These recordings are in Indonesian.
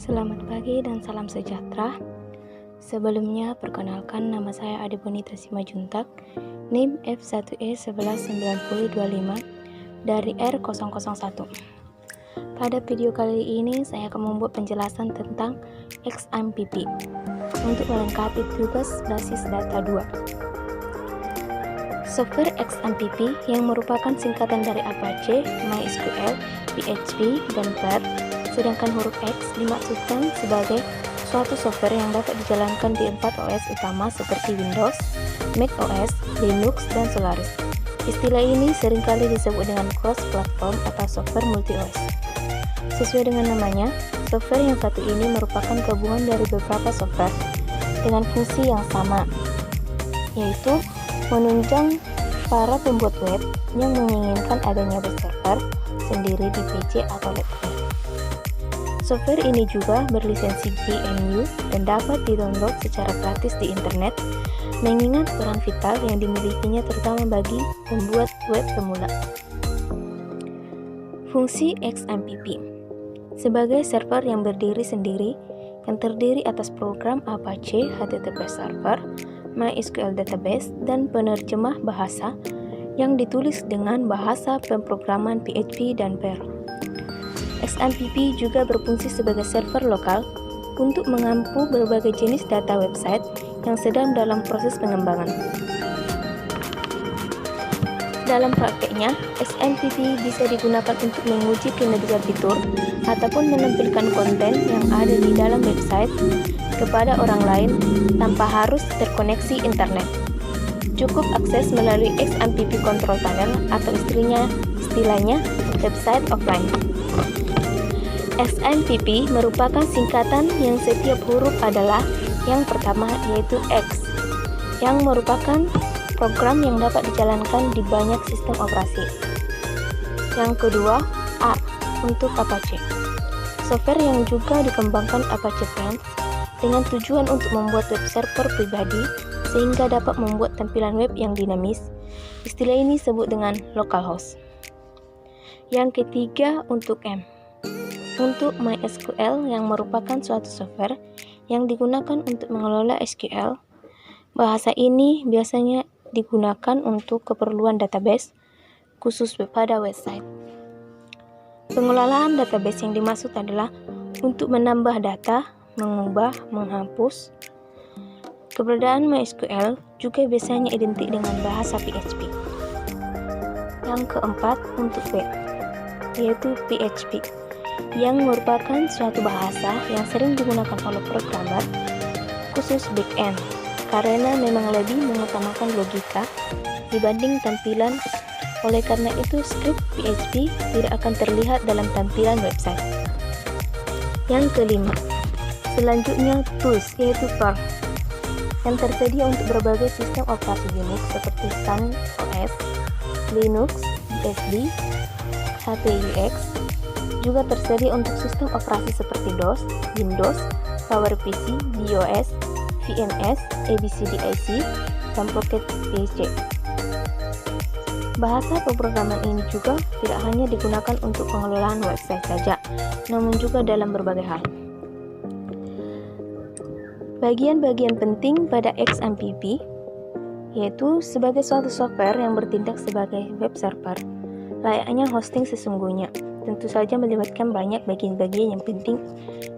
Selamat pagi dan salam sejahtera. Sebelumnya, perkenalkan nama saya Ade Bonita Simajuntak, NIM F1E119025 dari R001. Pada video kali ini, saya akan membuat penjelasan tentang XMPP untuk melengkapi tugas basis data 2. Software XMPP yang merupakan singkatan dari Apache, MySQL, PHP, dan Perl, sedangkan huruf X dimaksudkan sebagai suatu software yang dapat dijalankan di 4 OS utama seperti Windows, Mac OS, Linux, dan Solaris. Istilah ini seringkali disebut dengan cross-platform atau software multi-OS. Sesuai dengan namanya, software yang satu ini merupakan gabungan dari beberapa software dengan fungsi yang sama, yaitu menunjang para pembuat web yang menginginkan adanya web server sendiri di PC atau laptop. Software ini juga berlisensi GNU dan dapat di-download secara gratis di internet, mengingat peran vital yang dimilikinya terutama bagi pembuat web pemula. Fungsi XMPP sebagai server yang berdiri sendiri yang terdiri atas program Apache HTTP Server, MySQL Database, dan penerjemah bahasa yang ditulis dengan bahasa pemrograman PHP dan Perl. XMPP juga berfungsi sebagai server lokal untuk mengampu berbagai jenis data website yang sedang dalam proses pengembangan. Dalam prakteknya, XMPP bisa digunakan untuk menguji kinerja fitur ataupun menampilkan konten yang ada di dalam website kepada orang lain tanpa harus terkoneksi internet. Cukup akses melalui XMPP Control Panel atau istilahnya website offline. XMPP merupakan singkatan yang setiap huruf adalah yang pertama, yaitu X, yang merupakan program yang dapat dijalankan di banyak sistem operasi. Yang kedua, A untuk Apache, software yang juga dikembangkan Apache Friends dengan tujuan untuk membuat web server pribadi sehingga dapat membuat tampilan web yang dinamis. Istilah ini disebut dengan localhost. Yang ketiga, untuk M untuk MySQL yang merupakan suatu software yang digunakan untuk mengelola SQL. Bahasa ini biasanya digunakan untuk keperluan database khusus pada website. Pengelolaan database yang dimaksud adalah untuk menambah data, mengubah, menghapus. Keberadaan MySQL juga biasanya identik dengan bahasa PHP. Yang keempat, untuk B, yaitu PHP, yang merupakan suatu bahasa yang sering digunakan oleh programmer khusus back-end karena memang lebih mengutamakan logika dibanding tampilan. Oleh karena itu, skrip PHP tidak akan terlihat dalam tampilan website. Yang kelima, selanjutnya tools, yaitu Perl, yang tersedia untuk berbagai sistem operasi Unix seperti Sun OS, Linux, BSD, HPUX. Juga tersedia untuk sistem operasi seperti DOS, Windows, PowerPC, BeOS, VNS, ABCDIC, dan Pocket PC. Bahasa pemrograman ini juga tidak hanya digunakan untuk pengelolaan website saja, namun juga dalam berbagai hal. Bagian-bagian penting pada XMPP yaitu sebagai suatu software yang bertindak sebagai web server, layaknya hosting sesungguhnya. Tentu saja melibatkan banyak bagian-bagian yang penting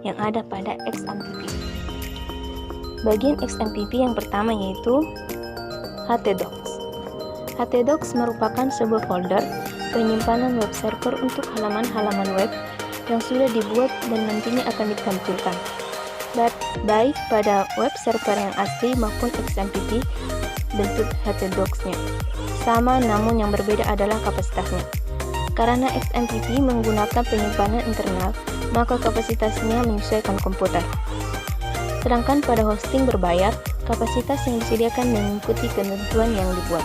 yang ada pada XMPP. Bagian XMPP yang pertama yaitu htdocs. Htdocs merupakan sebuah folder penyimpanan web server untuk halaman-halaman web yang sudah dibuat dan nantinya akan ditampilkan, baik pada web server yang asli maupun XMPP. Bentuk htdocs-nya sama, namun yang berbeda adalah kapasitasnya. Karena XMPP menggunakan penyimpanan internal, maka kapasitasnya menyesuaikan komputer. Sedangkan pada hosting berbayar, kapasitas yang disediakan mengikuti ketentuan yang dibuat.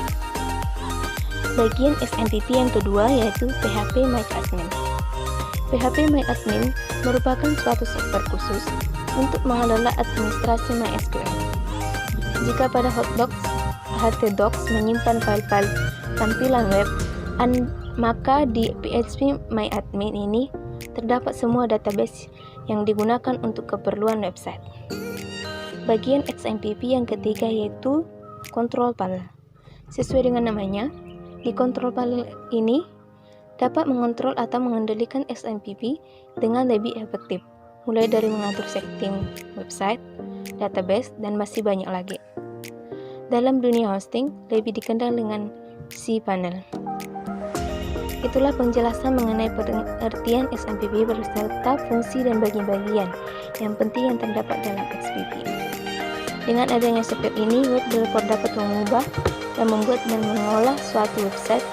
Bagian XMPP yang kedua yaitu phpMyAdmin. phpMyAdmin merupakan suatu software khusus untuk mengelola administrasi MySQL. Jika pada htdocs menyimpan file-file tampilan web, maka di phpMyAdmin ini terdapat semua database yang digunakan untuk keperluan website. Bagian XMPP yang ketiga yaitu Control Panel. Sesuai dengan namanya, di Control Panel ini dapat mengontrol atau mengendalikan XMPP dengan lebih efektif, mulai dari mengatur setting website, database, dan masih banyak lagi. Dalam dunia hosting, lebih dikenal dengan cPanel. Itulah penjelasan mengenai pengertian XMPP beserta fungsi dan bagian-bagian yang penting yang terdapat dalam XMPP. Dengan adanya seperti ini, web developer dapat mengubah dan membuat dan mengolah suatu website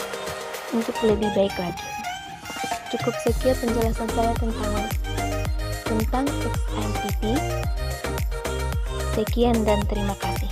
untuk lebih baik lagi. Cukup sekian penjelasan saya tentang XMPP. Sekian dan terima kasih.